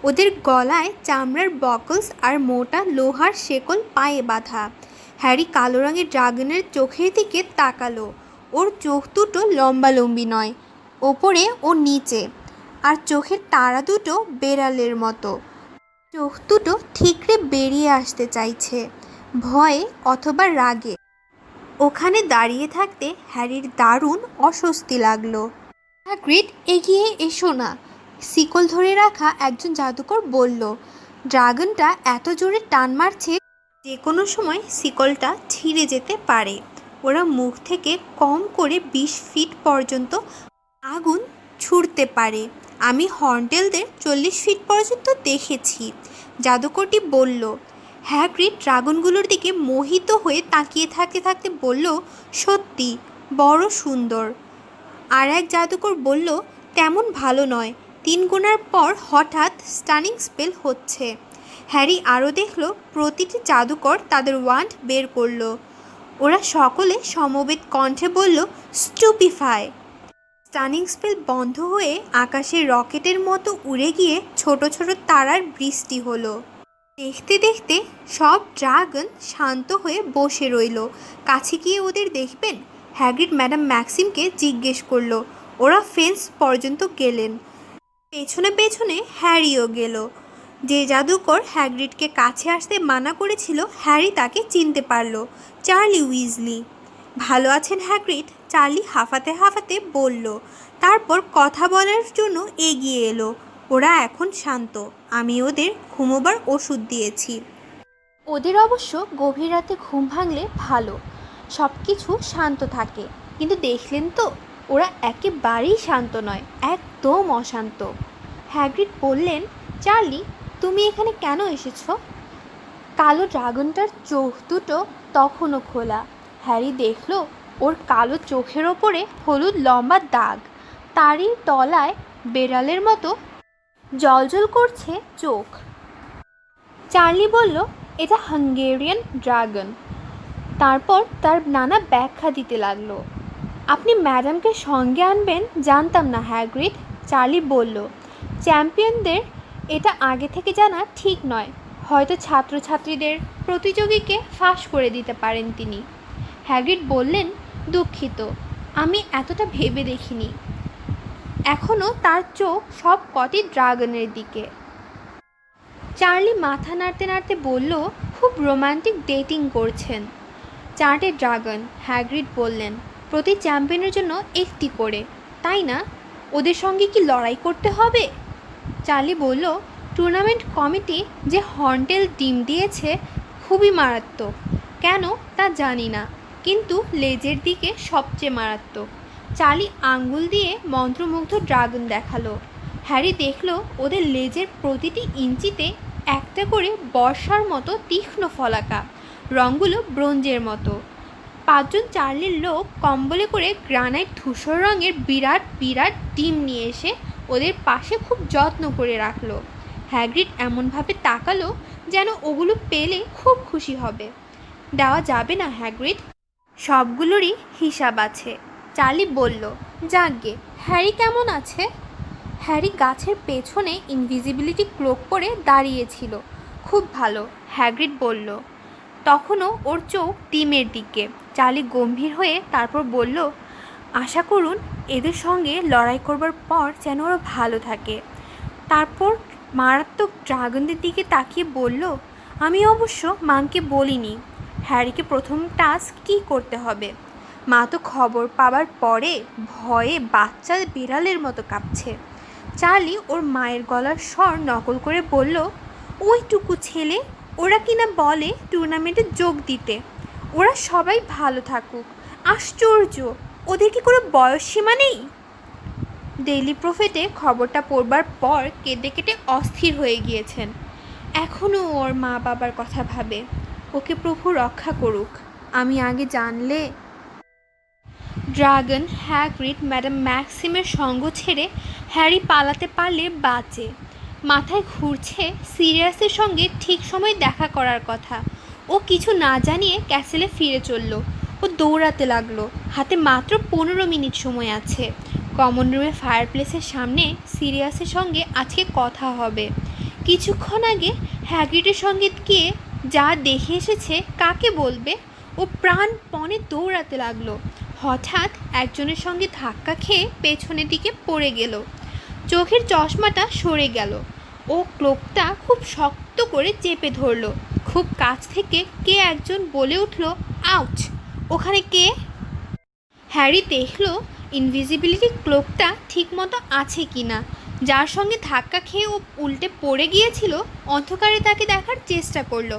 ওদের গলায় চামড়ার বকলস আর মোটা লোহার শেকল পায়ে বাঁধা। হ্যারি কালো রঙের ড্রাগনের চোখের দিকে তাকালো। ওর চোখ দুটো লম্বালম্বি নয়, ওপরে ও নিচে, আর চোখের তারা দুটো বেড়ালের মতো। চোখ দুটো ঠিকরে বেরিয়ে আসতে চাইছে, ভয়ে অথবা রাগে। ওখানে দাঁড়িয়ে থাকতে হ্যারির দারুণ অস্বস্তি লাগলো। হ্যাগ্রিড, এগিয়ে এসো না, শিকল ধরে রাখা একজন জাদুকর বলল। ড্রাগনটা এত জোরে টান মারছে যে কোনো সময় শিকলটা ছিঁড়ে যেতে পারে। ওরা মুখ থেকে কম করে 20 ফিট পর্যন্ত আগুন ছুঁড়তে পারে। আমি হর্নটেলদের 40 ফিট পর্যন্ত দেখেছি, জাদুকরটি বলল। হ্যাগ্রিড ড্রাগনগুলোর দিকে মোহিত হয়ে তাকিয়ে থাকতে থাকতে বলল, সত্যি বড় সুন্দর। আর এক জাদুকর বলল, তেমন ভালো নয়। 3 গোনার পর হঠাৎ স্টানিং স্পেল হচ্ছে। হ্যারি আরও দেখল প্রতিটি জাদুকর তাদের ওয়ান্ড বের করলো। ওরা সকলে সমবেত কণ্ঠে বলল, স্টুপিফাই। স্টানিং স্পেল বন্ধ হয়ে আকাশে রকেটের মতো উড়ে গিয়ে ছোট ছোট তারার বৃষ্টি হলো। দেখতে দেখতে সব ড্রাগন শান্ত হয়ে বসে রইল। কাছে গিয়ে ওদের দেখবেন? হ্যাগ্রিড ম্যাডাম ম্যাক্সিমকে জিজ্ঞেস করলো। ওরা ফেন্স পর্যন্ত গেলেন। পেছনে পেছনে হ্যারিও গেল। যে জাদুকর হ্যাগ্রিডকে কাছে আসতে মানা করেছিল, হ্যারি তাকে চিনতে পারল। Charlie Weasley. ভালো আছেন হ্যাগ্রিড? চার্লি হাঁফাতে হাঁফাতে বলল। তারপর কথা বলার জন্য এগিয়ে এলো। ওরা এখন শান্ত। আমি ওদের ঘুমোবার ওষুধ দিয়েছি। ওদের অবশ্য গভীর রাতে ঘুম ভাঙলে ভালো, সব কিছু শান্ত থাকে। কিন্তু দেখলেন তো, ওরা একেবারেই শান্ত নয়, একদম অশান্ত। হ্যাগ্রিড বললেন, চার্লি, তুমি এখানে কেন এসেছো? কালো ড্রাগনটার চোখ দুটো তখনও খোলা। হ্যারি দেখল ওর কালো চোখের ওপরে হলুদ লম্বা দাগ, তারই তলায় বেড়ালের মতো জ্বলজ্বল করছে চোখ। চার্লি বলল, এটা হাঙ্গেরিয়ান ড্রাগন। তারপর তার নানা ব্যাখ্যা দিতে লাগলো। আপনি ম্যাডামকে সঙ্গে আনবেন জানতাম না হ্যাগ্রিড, চার্লি বলল। চ্যাম্পিয়নদের এটা আগে থেকে জানা ঠিক নয়। হয়তো ছাত্রছাত্রীদের প্রতিযোগীকে ফাঁস করে দিতে পারেন তিনি। হ্যাগ্রিড বললেন, দুঃখিত, আমি এতটা ভেবে দেখিনি। এখনও তার চোখ সব কটি ড্রাগনের দিকে। চার্লি মাথা নাড়তে নাড়তে বলল, খুব রোমান্টিক ডেটিং করছেন। 4টে ড্রাগন, হ্যাগ্রিড বললেন। প্রতি চ্যাম্পিয়নের জন্য একটি করে, তাই না? ওদের সঙ্গে কি লড়াই করতে হবে? চার্লি বলল, টুর্নামেন্ট কমিটি যে হর্নটেল ডিম দিয়েছে খুবই মারাত্মক। কেন তা জানি না, কিন্তু লেজের দিকে সবচেয়ে মারাত্মক। চার্লি আঙ্গুল দিয়ে মন্ত্রমুগ্ধ ড্রাগন দেখালো। হ্যারি দেখল ওদের লেজের প্রতিটি ইঞ্চিতে একটা করে বর্ষার মতো তীক্ষ্ণ ফলাকা, রঙগুলো ব্রোঞ্জের মতো। 5 জন চার্লির লোক কম্বলে করে গ্রানাইট ধূসর রঙের বিরাট বিরাট ডিম নিয়ে এসে ওদের পাশে খুব যত্ন করে রাখলো। হ্যাগ্রিড এমনভাবে তাকালো যেন ওগুলো পেলে খুব খুশি হবে। দেওয়া যাবে না হ্যাগ্রিড, সবগুলোরই হিসাব আছে। চার্লি বলল, যাকগে, হ্যারি কেমন আছে? হ্যারি গাছের পেছনে ইনভিজিবিলিটি ক্লোক পরে দাঁড়িয়েছিল। খুব ভালো, হ্যাগ্রিড বলল। তখনও ওর চোখ ডিমের দিকে। চার্লি গম্ভীর হয়ে তারপর বলল, আশা করুন এদের সঙ্গে লড়াই করবার পর যেন ওরা ভালো থাকে। তারপর মারাত্মক ড্রাগনদের দিকে তাকিয়ে বলল, আমি অবশ্য মাকে বলিনি হ্যারিকে প্রথম টাস্ক কী করতে হবে। মা তো খবর পাবার পরে ভয়ে বাচ্চা বিড়ালের মতো কাঁপছে। চার্লি ওর মায়ের গলার স্বর নকল করে বলল, ওইটুকু ছেলে, ওরা কিনা বলে টুর্নামেন্টে যোগ দিতে। ওরা সবাই ভালো থাকুক। আশ্চর্য, ওদের কি কোনো বয়স সীমা নেই? ডেইলি প্রফিটে খবরটা পড়বার পর কেঁদে কেটে অস্থির হয়ে গিয়েছেন। এখনও ওর মা বাবার কথা ভাবে। ওকে প্রভু রক্ষা করুক। আমি আগে জানলে। ড্রাগন, হ্যাগ্রিড, ম্যাডাম ম্যাক্সিমের সঙ্গ ছেড়ে হ্যারি পালাতে পারলে বাঁচে। মাথায় ঘুরছে সিরিয়াসের সঙ্গে ঠিক সময় দেখা করার কথা। ও কিছু না জানিয়ে ক্যাসেলে ফিরে চলল। ও দৌড়াতে লাগলো। হাতে মাত্র 15 মিনিট সময় আছে। কমন রুমে ফায়ারপ্লেসের সামনে সিরিয়াসের সঙ্গে আজকে কথা হবে। কিছুক্ষণ আগে হ্যাগ্রিডের সঙ্গে গিয়ে যা দেখে এসেছে কাকে বলবে। ও প্রাণপণে দৌড়াতে লাগলো। হঠাৎ একজনের সঙ্গে ধাক্কা খেয়ে পেছনের দিকে পড়ে গেল। চোখের চশমাটা সরে গেল। ও ক্লোকটা খুব শক্ত করে চেপে ধরল। খুব কাছ থেকে কে একজন বলে উঠল, আউচ! ওখানে কে? হ্যারি দেখল ইনভিজিবিলিটি ক্লোকটা ঠিকমতো আছে কি না। যার সঙ্গে ধাক্কা খেয়ে ও উল্টে পড়ে গিয়েছিল অন্ধকারে তাকে দেখার চেষ্টা করলো।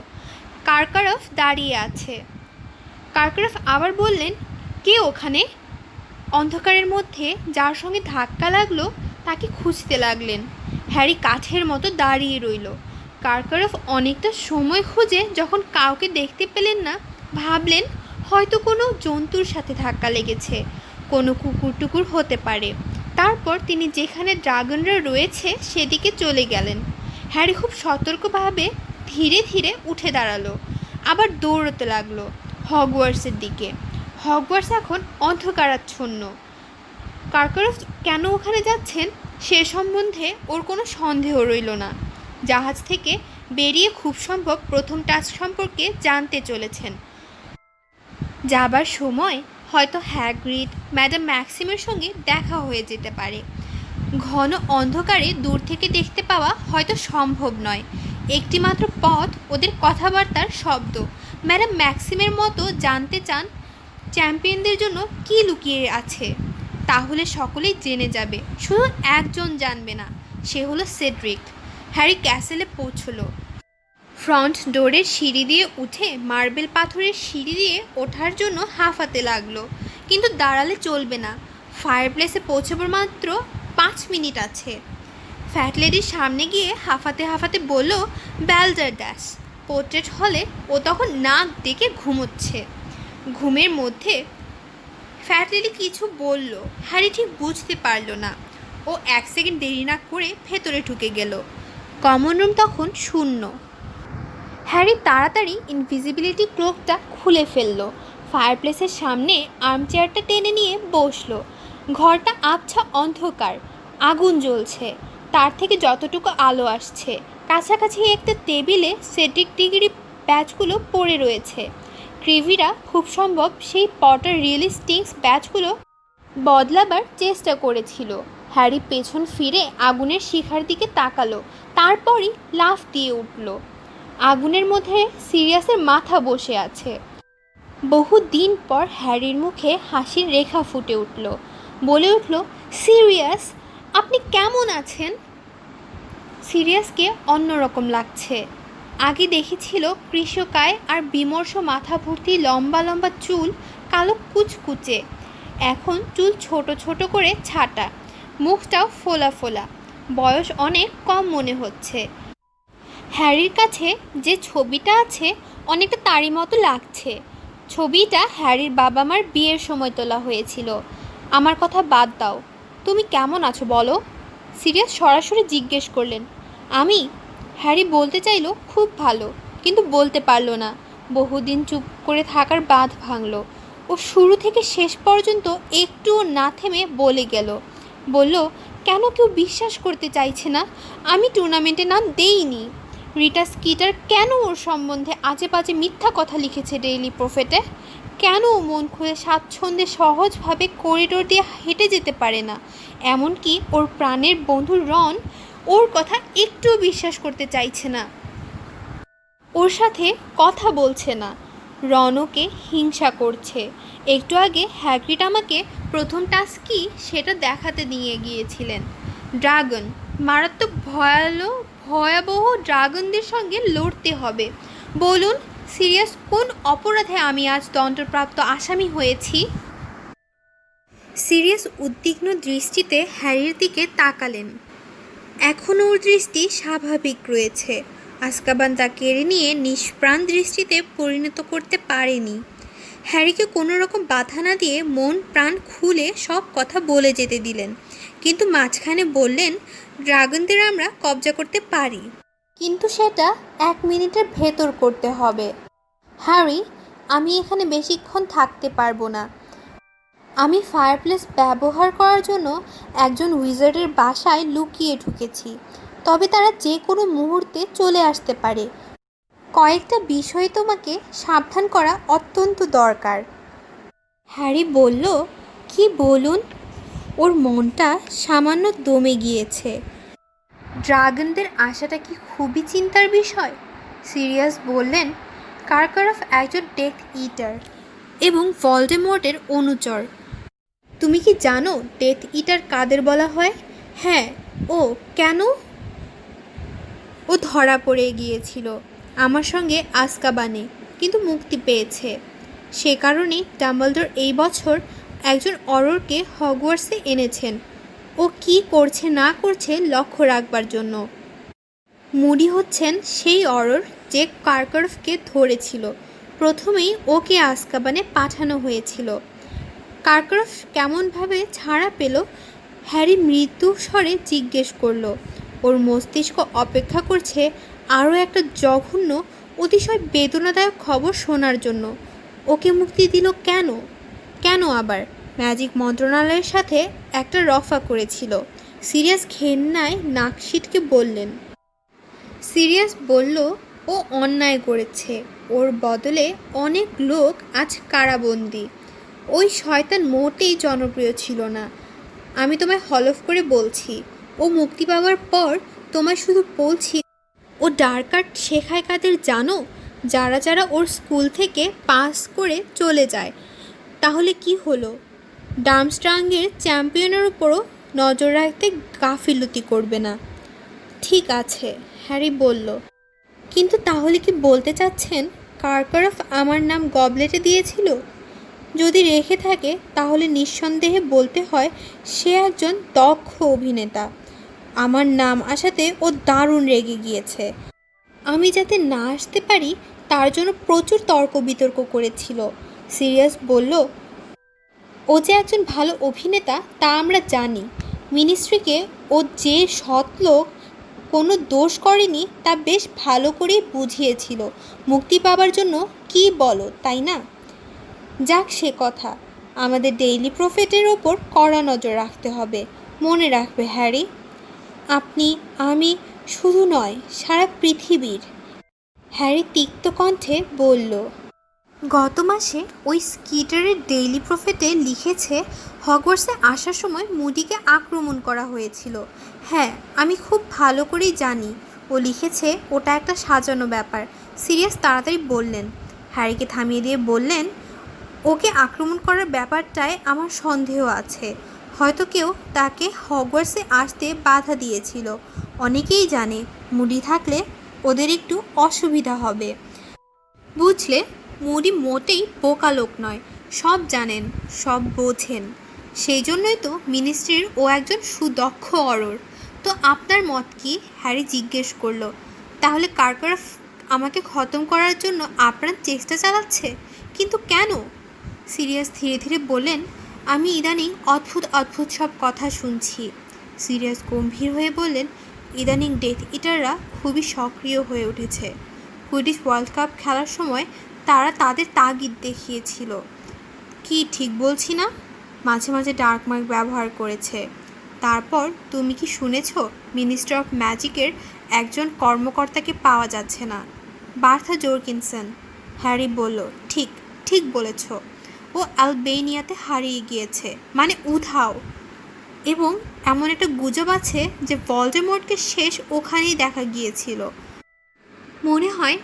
কারকারফ দাঁড়িয়ে আছে। কারকারফ আবার বললেন, কে ওখানে? অন্ধকারের মধ্যে যার সঙ্গে ধাক্কা লাগলো তাকে খুঁজতে লাগলেন। হ্যারি কাঠের মতো দাঁড়িয়ে রইল। কারকারফ অনেকটা সময় খুঁজে যখন কাউকে দেখতে পেলেন না, ভাবলেন হয়তো কোনো জন্তুর সাথে ধাক্কা লেগেছে, কোনো কুকুর টুকুর হতে পারে। তারপর তিনি যেখানে ড্রাগনরা রয়েছে সেদিকে চলে গেলেন। হ্যারি খুব সতর্কভাবে ধীরে ধীরে উঠে দাঁড়ালো। আবার দৌড়তে লাগলো হগওয়ার্টসের দিকে। হগওয়ার্টস এখন অন্ধকারাচ্ছন্ন। কারকারফ কেন ওখানে যাচ্ছেন সে সম্বন্ধে ওর কোনো সন্দেহ রইল না। জাহাজ থেকে বেরিয়ে খুব সম্ভব প্রথম টাস্ক সম্পর্কে জানতে চলেছেন। যাবার সময় হয়তো হ্যাগ্রিড, ম্যাডাম ম্যাক্সিমের সঙ্গে দেখা হয়ে যেতে পারে। ঘন অন্ধকারে দূর থেকে দেখতে পাওয়া হয়তো সম্ভব নয়। একটিমাত্র পথ ওদের কথাবার্তার শব্দ। ম্যাডাম ম্যাক্সিমের মতো জানতে চান চ্যাম্পিয়নদের জন্য কী লুকিয়ে আছে। তাহলে সকলেই জেনে যাবে, শুধু একজন জানবে না, সে হলো সেড্রিক। হ্যারি ক্যাসেলে পৌঁছলো। ফ্রন্ট ডোরের সিঁড়ি দিয়ে উঠে মার্বেল পাথরের সিঁড়ি দিয়ে ওঠার জন্য হাঁফাতে লাগলো। কিন্তু দাঁড়ালে চলবে না। ফায়ারপ্লেসে পৌঁছবার মাত্র 5 মিনিট আছে। ফ্যাট লেডির সামনে গিয়ে হাঁফাতে হাঁফাতে বলল, ব্যালজার ড্যাশ। পোর্ট্রেট হলে ও তখন নাক ডেকে ঘুমোচ্ছে। ঘুমের মধ্যে ফ্যাট লেডি কিছু বলল, হ্যারি ঠিক বুঝতে পারল না। ও 1 সেকেন্ড দেরি না করে ভেতরে ঢুকে গেল। কমন রুম তখন শূন্য। হ্যারি তাড়াতাড়ি ইনভিজিবিলিটি ক্লোকটা খুলে ফেলল। ফায়ারপ্লেসের সামনে আর্মচেয়ারটা টেনে নিয়ে বসলো। ঘরটা আবছা অন্ধকার। আগুন জ্বলছে। তার থেকে যতটুকু আলো আসছে। কাছাকাছি একটা টেবিলে সেটিক ডিগ্রি ব্যাচগুলো পড়ে রয়েছে। ক্রিভিরা খুব সম্ভব সেই পটার রিয়েলিস্টিক্স ব্যাচগুলো বদলাবার চেষ্টা করেছিল। হ্যারি পেছন ফিরে আগুনের শিখার দিকে তাকালো। তারপরই লাফ দিয়ে উঠল। আগুনের মধ্যে সিরিয়াসের মাথা বসে আছে। বহুদিন পর হ্যারির মুখে হাসির রেখা ফুটে উঠল। বলে উঠল, সিরিয়াস, আপনি কেমন আছেন? সিরিয়াসকে অন্যরকম লাগছে। আগে দেখেছিল কৃশকায় আর বিমর্ষ মাথা ভর্তি লম্বা লম্বা চুল, কালো কুচকুচে। এখন চুল ছোট ছোট করে ছাটা, মুখটাও ফোলা ফোলা। বয়স অনেক কম মনে হচ্ছে। হ্যারির কাছে যে ছবিটা আছে অনেকটা তারই মতো লাগছে। ছবিটা হ্যারির বাবা মার বিয়ের সময় তোলা হয়েছিল। আমার কথা বাদ দাও, তুমি কেমন আছো বলো? সিরিয়াস সরাসরি জিজ্ঞেস করলেন। আমি? হ্যারি বলতে চাইল খুব ভালো, কিন্তু বলতে পারল না। বহুদিন চুপ করে থাকার বাঁধ ভাঙল। ও শুরু থেকে শেষ পর্যন্ত একটুও না থেমে বলে গেল। বলল, কেন কেউ বিশ্বাস করতে চাইছে না? আমি টুর্নামেন্টে নাম দেইনি। রিটা স্কিটার কেন ওর সম্বন্ধে আজে বাজে মিথ্যা কথা লিখেছে ডেইলি প্রফেটে? কেন ও মন খুলে স্বাচ্ছন্দ্যে সহজভাবে করিডোর দিয়ে হেঁটে যেতে পারে না? এমনকি ওর প্রাণের বন্ধু রন ওর কথা একটুও বিশ্বাস করতে চাইছে না, ওর সাথে কথা বলছে না। রন ওকে হিংসা করছে। একটু আগে হ্যাগ্রিড আমাকে প্রথম টাস্ক কী সেটা দেখাতে নিয়ে গিয়েছিলেন। ড্রাগন, মারাত্মক ভয়াবহ ড্রাগনদের সঙ্গে লড়তে হবে। বলুন, সিরিয়াস কোন অপরাধে আমি আজ দণ্ডপ্রাপ্ত আসামি হয়েছি? সিরিয়াস উদ্বিগ্ন দৃষ্টিতে হ্যারির দিকে তাকালেন। এখনও ওর দৃষ্টি স্বাভাবিক রয়েছে। আজকাবান তা কেড়ে নিয়ে নিষ্প্রাণ দৃষ্টিতে পরিণত করতে পারেনি। হ্যারিকে কোনো রকম বাধা না দিয়ে মন প্রাণ খুলে সব কথা বলে যেতে দিলেন, কিন্তু মাঝখানে বললেন, ড্রাগনদের আমরা কবজা করতে পারি, কিন্তু সেটা 1 মিনিটের ভেতর করতে হবে। হ্যারি, আমি এখানে বেশিক্ষণ থাকতে পারবো না। আমি ফায়ারপ্লেস ব্যবহার করার জন্য একজন উইজার্ডের বাসায় লুকিয়ে ঢুকেছি, তবে তারা যে কোনো মুহূর্তে চলে আসতে পারে। কয়েকটা বিষয়ে তোমাকে সাবধান করা অত্যন্ত দরকার। হ্যারি বলল, কি বলুন? ওর মনটা সামান্য দমে গিয়েছে। ড্রাগনদের আসাটা কি খুবই চিন্তার বিষয়? সিরিয়াস বললেন, কারকারফ একজন ডেথ ইটার এবং ভলডেমর্টের অনুচর। তুমি কি জানো ডেথ ইটার কাদের বলা হয়? হ্যাঁ। ও কেন? ও ধরা পড়ে গিয়েছিল আমার সঙ্গে আজকাবানে, কিন্তু মুক্তি পেয়েছে। সে কারণেই ডাম্বলডোর এই বছর একজন অররকে হগওয়ার্টসে এনেছেন, ও কি করছে না করছে লক্ষ্য রাখবার জন্য। মুডি হচ্ছেন সেই অরর যে কারকারফকে ধরেছিল। প্রথমেই ওকে আজকাবানে পাঠানো হয়েছিল। কারকারফ কেমনভাবে ছাড়া পেল? হ্যারি মৃত্যু স্বরে জিজ্ঞেস করল। ওর মস্তিষ্ক অপেক্ষা করছে আরও একটা জঘন্য, অতিশয় বেদনাদায়ক খবর শোনার জন্য। ওকে মুক্তি দিল কেন? কেন আবার ম্যাজিক মন্ত্রণালয়ের সাথে একটা রফা করেছিল। সিরিয়াস ঘেন্নায় নাক সিটকে বললেন। সিরিয়াস বলল, ও অন্যায় করেছে। ওর বদলে অনেক লোক আজ কারাবন্দী। ওই শয়তান মোটেই জনপ্রিয় ছিল না। আমি তোমায় হলফ করে বলছি, ও মুক্তি পাওয়ার পর তোমায় শুধু বলছি, ও ডার্ক আর্ট শেখায় কাদের জানো? যারা যারা ওর স্কুল থেকে পাস করে চলে যায়। তাহলে কি হলো? ডার্মস্ট্রাঙ্গের চ্যাম্পিয়নের উপরও নজর রাখতে গাফিলতি করবে না। ঠিক আছে, হ্যারি বলল। কিন্তু তাহলে কি বলতে চাচ্ছেন কারকারফ আমার নাম গবলেটে দিয়েছিল? যদি রেখে থাকে তাহলে নিঃসন্দেহে বলতে হয় সে একজন দক্ষ অভিনেতা। আমার নাম আসাতে ও দারুণ রেগে গিয়েছে। আমি যাতে না আসতে পারি তার জন্য প্রচুর তর্ক বিতর্ক করেছিল। সিরিয়াস বলল, ও যে একজন ভালো অভিনেতা তা আমরা জানি। মিনিস্ট্রিকে ও যে সৎ লোক, কোনো দোষ করেনি তা বেশ ভালো করেই বুঝিয়েছিল। মুক্তি পাবার জন্য কি বলো, তাই না? যাক সে কথা, আমাদের ডেইলি প্রফিটের ওপর কড়া নজর রাখতে হবে। মনে রাখবে হ্যারি, আপনি, আমি, শুধু নয় সারা পৃথিবীর। হ্যারি তিক্ত কণ্ঠে বলল, গত মাসে ওই স্কিটারের ডেইলি প্রফিটে লিখেছে হগওয়ার্টসে আসার সময় মুডিকে আক্রমণ করা হয়েছিল। হ্যাঁ, আমি খুব ভালো করেই জানি। ও লিখেছে ওটা একটা সাজানো ব্যাপার। সিরিয়াস তাড়াতাড়ি বললেন। হ্যারিকে থামিয়ে দিয়ে বললেন, ওকে আক্রমণ করার ব্যাপারটায় আমার সন্দেহ আছে। হয়তো কেউ তাকে হগওয়ার্টসে আসতে বাধা দিয়েছিল। অনেকেই জানে মুডি থাকলে ওদের একটু অসুবিধা হবে। বুঝলে, মুডি মোটেই বোকা লোক নয়, সব জানেন, সব বোঝেন। সেই জন্যই তো মিনিস্ট্রির ও একজন সুদক্ষ অরর। তো আপনার মত কি? হ্যারি জিজ্ঞেস করলো। তাহলে কারকারফ আমাকে খতম করার জন্য আপ্রাণ চেষ্টা চালাচ্ছে, কিন্তু কেন? সিরিয়াস ধীরে ধীরে বললেন, আমি ইদানিং অদ্ভুত অদ্ভুত সব কথা শুনছি। সিরিয়াস গম্ভীর হয়ে বললেন, ইদানিং ডেথ ইটাররা খুবই সক্রিয় হয়ে উঠেছে। কুইডিচ ওয়ার্ল্ড কাপ খেলার সময় তারা তাদের তাগিদ দেখিয়েছিল। কি ঠিক বলছি না? মাঝে মাঝে ডার্ক মার্ক ব্যবহার করেছে। তারপর তুমি কি শুনেছ মিনিস্টার অফ ম্যাজিকের একজন কর্মকর্তাকে পাওয়া যাচ্ছে না? বার্থা জোরকিনসন। হ্যারি বলল, ঠিক ঠিক বলেছ। ও আলবেনিয়াতে হারিয়ে গিয়েছে, মানে উধাও। এবং এমন একটা গুজব আছে যে ভলডেমর্টকে শেষ ওখানেই দেখা গিয়েছিল। মনে হয়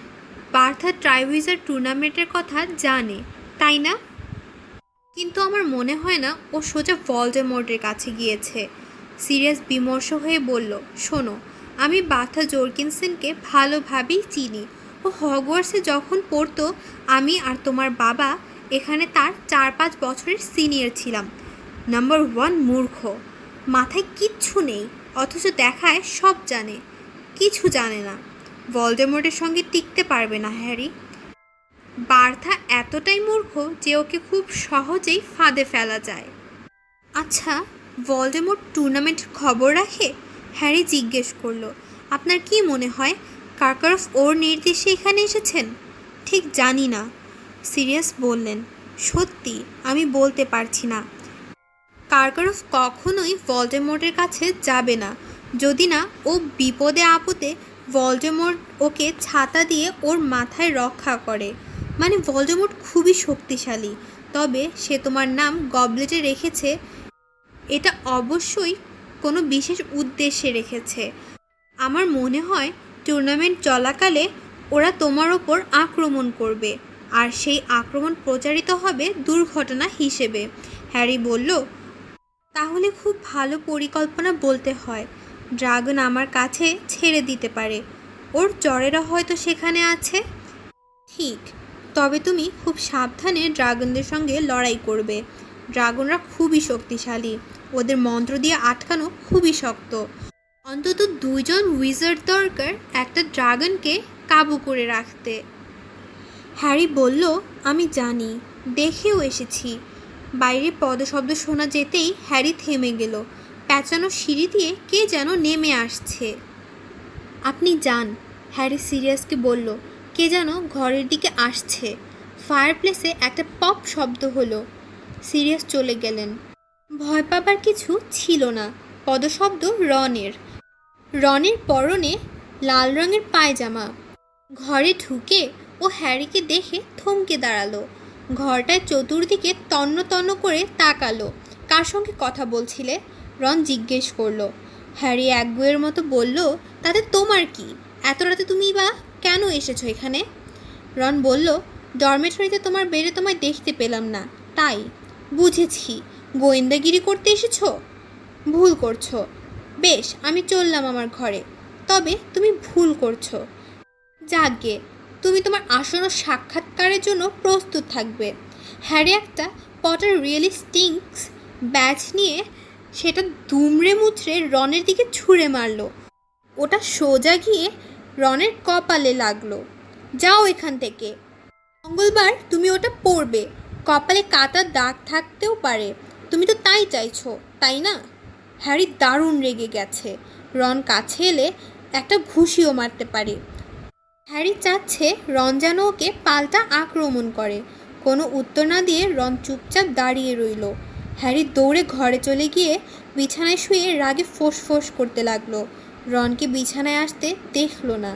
বার্থা ট্রাইউইজার টুর্নামেন্টের কথা জানে, তাই না? কিন্তু আমার মনে হয় না ও সোজা ভলডেমর্টের কাছে গিয়েছে। সিরিয়াস বিমর্ষ হয়ে বলল, শোনো, আমি বার্থা জোরকিনসেনকে ভালোভাবেই চিনি। ও হগওয়ার্টসে যখন পড়তো আমি আর তোমার বাবা এখানে তার 4-5 বছরের সিনিয়র ছিলাম। নাম্বার 1 মূর্খ, মাথায় কিচ্ছু নেই, অথচ দেখায় সব জানে, কিছু জানে না। ভলডেমর্টের সঙ্গে টিকতে পারবে না হ্যারি। বার্থা এতটাই মূর্খ যে ওকে খুব সহজেই ফাঁদে ফেলা যায়। আচ্ছা, ভলডেমর্ট টুর্নামেন্টের খবর রাখে? হ্যারি জিজ্ঞেস করলো। আপনার কি মনে হয় কার্কারফ ওর নির্দেশে এখানে এসেছেন? ঠিক জানি না, সিরিয়াস বললেন। সত্যি আমি বলতে পারছি না। কার্কারফ কখনোই ভলডেমর্টের কাছে যাবে না যদি না ও বিপদে আপদে ভলডেমর্ট ওকে ছাতা দিয়ে ওর মাথায় রক্ষা করে। মানে ভলডেমর্ট খুবই শক্তিশালী, তবে সে তোমার নাম গবলেটে রেখেছে, এটা অবশ্যই কোনো বিশেষ উদ্দেশ্যে রেখেছে। আমার মনে হয় টুর্নামেন্ট চলাকালে ওরা তোমার ওপর আক্রমণ করবে, আর সেই আক্রমণ প্রচারিত হবে দুর্ঘটনা হিসেবে। হ্যারি বলল, তাহলে খুব ভালো পরিকল্পনা বলতে হয়। ড্রাগন আমার কাছে ছেড়ে দিতে পারে, ওর চরেরা হয়তো সেখানে আছে। ঠিক, তবে তুমি খুব সাবধানে ড্রাগনদের সঙ্গে লড়াই করবে। ড্রাগনরা খুবই শক্তিশালী, ওদের মন্ত্র দিয়ে আটকানো খুবই শক্ত। অন্তত 2 জন উইজার্ড দরকার একটা ড্রাগনকে কাবু করে রাখতে। হ্যারি বলল, আমি জানি, দেখেও এসেছি। বাইরে পদশব্দ শোনা যেতেই হ্যারি থেমে গেল। প্যাঁচানো সিঁড়ি দিয়ে কে যেন নেমে আসছে। আপনি যান, হ্যারি সিরিয়াসকে বলল। কে যেন ঘরের দিকে আসছে। ফায়ারপ্লেসে একটা পপ শব্দ হলো। সিরিয়াস চলে গেলেন। ভয় পাবার কিছু ছিল না। পদশব্দ রনের। রনের পরনে লাল রঙের পায়জামা। ঘরে ঢুকে ও হ্যারিকে দেখে থমকে দাঁড়ালো। ঘরটায় চতুর্দিকে তন্ন তন্ন করে তাকালো। কার সঙ্গে কথা বলছিলে? রন জিজ্ঞেস করলো। হ্যারি একগুঁয়ের মতো বলল, তাতে তোমার কি? এত রাতে তুমি বা কেন এসেছো এখানে? রন বলল, ডরমেটরিতে তোমার বেডে তোমায় দেখতে পেলাম না, তাই। বুঝেছি, গোয়েন্দাগিরি করতে এসেছো? ভুল করছো। বেশ, আমি চললাম আমার ঘরে। তবে তুমি ভুল করছো। যাগে, তুমি তোমার আসন্ন সাক্ষাৎকারের জন্য প্রস্তুত থাকবে। হ্যারি একটা পটার রিয়েলি স্টিংস ব্যাচ নিয়ে সেটা দুমড়ে মুচড়ে রনের দিকে ছুঁড়ে মারল। ওটা সোজা গিয়ে রনের কপালে লাগলো। যাও এখান থেকে। মঙ্গলবার তুমি ওটা পরবে, কপালে কাটা দাগ থাকতেও পারে। তুমি তো তাই চাইছো, তাই না? হ্যারি দারুণ রেগে গেছে। রন কাছে এলে একটা ঘুষিও মারতে পারে। হ্যারি চাচ্ছে রন যেন ওকে পাল্টা আক্রমণ করে। কোনো উত্তর না দিয়ে রন চুপচাপ দাঁড়িয়ে রইল। হ্যারি দৌড়ে ঘরে চলে গিয়ে বিছানায় শুয়ে রাগে ফোঁস করতে লাগলো। রনকে বিছানায় আসতে দেখল না।